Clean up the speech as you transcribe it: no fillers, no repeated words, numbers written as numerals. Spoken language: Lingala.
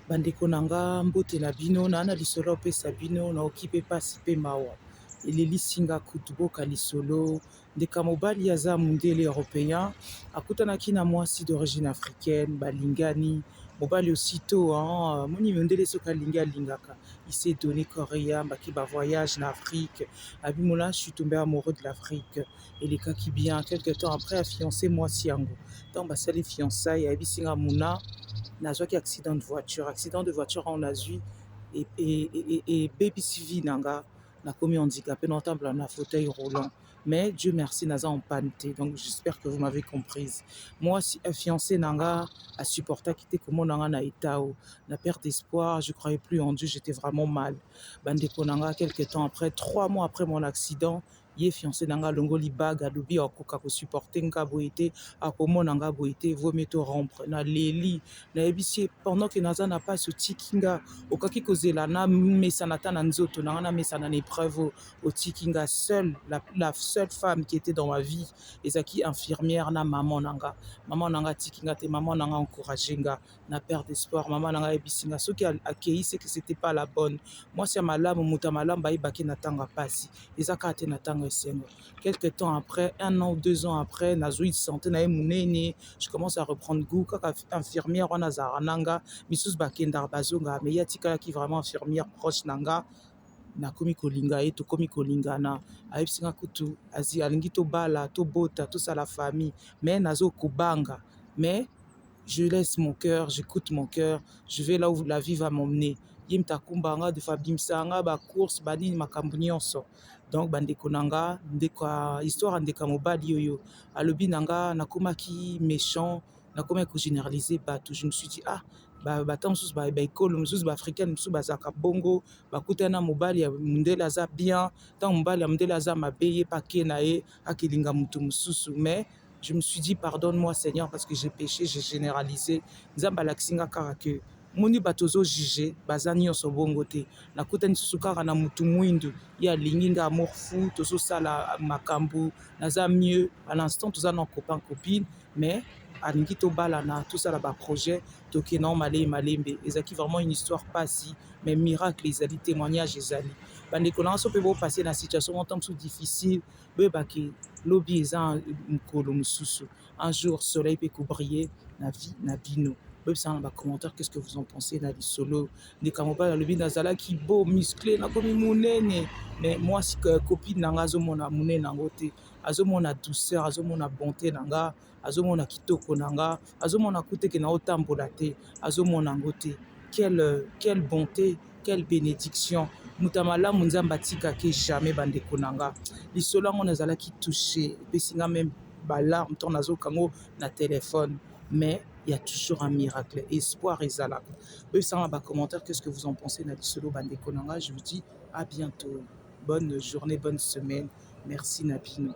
Bandeko na nga mbote na bino na lisolo opesa bino naoki mpe pasi mpe mawa elelisi nga kutu boka lisolo ndeka mobali aza mondele européen akutanaki na mwasi d'origine africaine balingani mobali aussitôt moni mondele soki alingi alingaka il s'est donné coréen baki voyage na Afrique abimona je suis tombé amoureux de l'Afrique elekaki bien quelque temps après afiancé mwasi yango ntango basali fiançailles ayebisi nga muna nazwaki accident de voiture on a zwi et baby vie nanga nakomi handicapé notamment na fauteuil roulant mais Dieu merci naza en panne te donc j'espère que vous m'avez comprise moi si fiancé nanga a supporté quitter comment nanga na état na perte d'espoir je croyais plus en Dieu j'étais vraiment mal bandeko nanga quelques temps après 3 mois après mon accident ye fiancé nanga longoli bag alobi akoka ko supporter nga boité akomona nga boité vaut mieux te rompre na leli nayebisi pendant que naza na pasi otiki nga okaki kozela na mesana ta na nzoto nanga na mesana na épreuve otiki nga seule la seule femme qui était dans ma vie ezaki infirmière na maman nanga tiki nga te maman nanga encouragé nga na perte d'espoir maman nanga yebisi nga soki akei c'est que c'était pas la bonne moi c'est malamu muta malamu bayebaki na tanga pasi ezaka te na tanga esengo quelques temps après 1 an ou 2 ans après nazwi santé na ye munene je commence à reprendre goût kaka infirmière wana azalaka nanga misusu bakendaka bazonga mais ye atikalaki vraiment infirmière proche nanga nakomi kolinga ye tokomi kolingana ayebisi nga kutu alingi tobala tobota tosala famille mais nazokobanga mais je laisse mon cœur, j'écoute mon cœur, je vais là où la vie va m'emmener. Yim takumbanga de fabimsanga ba course bani makambo nyonso. Donc bandeko nanga ndeka histoire ndeka mobali yoyo. Alobi nanga nakomaki méchant, nakomaki ko généraliser bato. Je me suis dit batam sus ba ekolo sus ba africaine sus ba zaka bongo bakutana mobali ya mundele aza bien, tant mobali ya mundele aza mabe pa kena ye akilinga mutu mususu mais je me suis dit, pardonne-moi Seigneur parce que j'ai péché, j'ai généralisé. Nzamba laksinga kaka que moni batozo jugé, bazani nyonso bongo te. Nakuta nisusu kaka na mutu mwindu, ya linginga amour fou, tozo sala makambu, naza mieux. À l'instant, toza non copain copine, mais alingi to balana, tout ça là bas projet, toke non malembe. Ezaki vraiment une histoire pas si, mais miracle ezali, témoignage ezali. Bandeko na so pe bo passer na situation tant sous difficile, be baki lobi eza mukolo mususu un jour soleil peut briller na vie na bino be ça dans commentaire qu'est-ce que vous en pensez na lisolo ne kamoba lobi nazala ki beau musclé na komi munene mais moi si copine nanga azomona munene nango te azomona douceur azomona bonté nanga azomona kitoko nanga azomona kuteke na otambola te azomona ngo te quelle bonté quelle bénédiction mutamala munzamba tika ke jamais bandeko nanga lisolo ngo nazalaki touché epesi nga même balarme ntango nazokango na téléphone mais il y a toujours un miracle espoir ezalaka oyebisanga bacommentaire qu'est-ce que vous en pensez na lisolo bandeko nanga je vous dis à bientôt bonne journée bonne semaine merci na bino